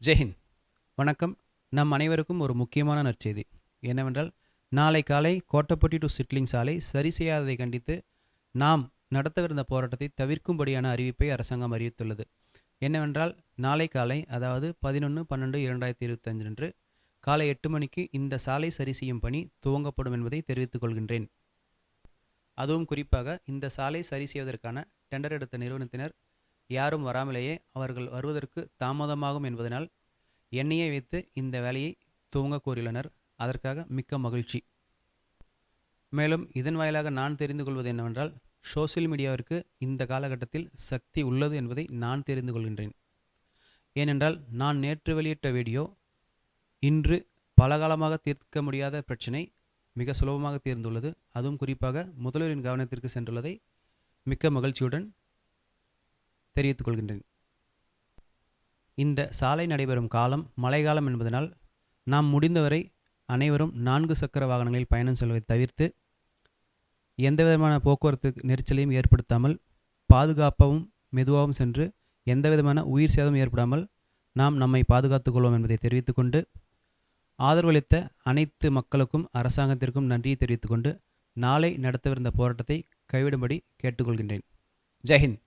ஜெய்ஹிந்த். வணக்கம். நம் அனைவருக்கும் ஒரு முக்கியமான நற்செய்தி என்னவென்றால், நாளை காலை கோட்டப்பட்டி டு சிட்லிங் சாலை சரி செய்யாததை கண்டித்து நாம் நடத்தவிருந்த போராட்டத்தை தவிர்க்கும்படியான அறிவிப்பை அரசாங்கம் அறிவித்துள்ளது. என்னவென்றால், நாளை காலை, அதாவது 11/12/2025 அன்று காலை 8 மணிக்கு இந்த சாலை சரி செய்யும் பணி துவங்கப்படும் என்பதை தெரிவித்துக் கொள்கின்றேன். அதுவும் குறிப்பாக இந்த சாலை சரி செய்வதற்கான டெண்டர் எடுத்த நிறுவனத்தினர் யாரும் வராமலேயே அவர்கள் வருவதற்கு தாமதமாகும் என்பதனால் என்னையே வைத்து இந்த வேலையை துவங்க கோரியுள்ளனர். அதற்காக மிக்க மகிழ்ச்சி. மேலும் இதன் வாயிலாக நான் தெரிந்து கொள்வது என்னவென்றால், சோசியல் மீடியாவிற்கு இந்த காலகட்டத்தில் சக்தி உள்ளது என்பதை நான் தெரிந்து கொள்கின்றேன். ஏனென்றால், நான் நேற்று வெளியிட்ட வீடியோ இன்று பலகாலமாக தீர்க்க முடியாத பிரச்சினை மிக சுலபமாக தீர்ந்துள்ளது. அதுவும் குறிப்பாக முதல்வரின் கவனத்திற்கு சென்றுள்ளதை மிக்க மகிழ்ச்சியுடன் தெரிவித்துக் கொள்கின்றேன். இந்த சாலை நடைபெறும் காலம் மழைக்காலம் என்பதனால் நாம் முடிந்தவரை அனைவரும் 4 சக்கர வாகனங்களில் பயணம் செல்வதை தவிர்த்து எந்தவிதமான போக்குவரத்து நெரிசலையும் ஏற்படுத்தாமல் பாதுகாப்பாகவும் மெதுவாகவும் சென்று எந்தவிதமான உயிர் சேதமும் ஏற்படாமல் நாம் நம்மை பாதுகாத்துக் கொள்வோம் என்பதை தெரிவித்துக்கொண்டு, ஆதரவளித்த அனைத்து மக்களுக்கும் அரசாங்கத்திற்கும் நன்றியை தெரிவித்துக்கொண்டு நாளை நடத்தவிருந்த போராட்டத்தை கைவிடும்படி கேட்டுக்கொள்கின்றேன். ஜெய்ஹிந்த்.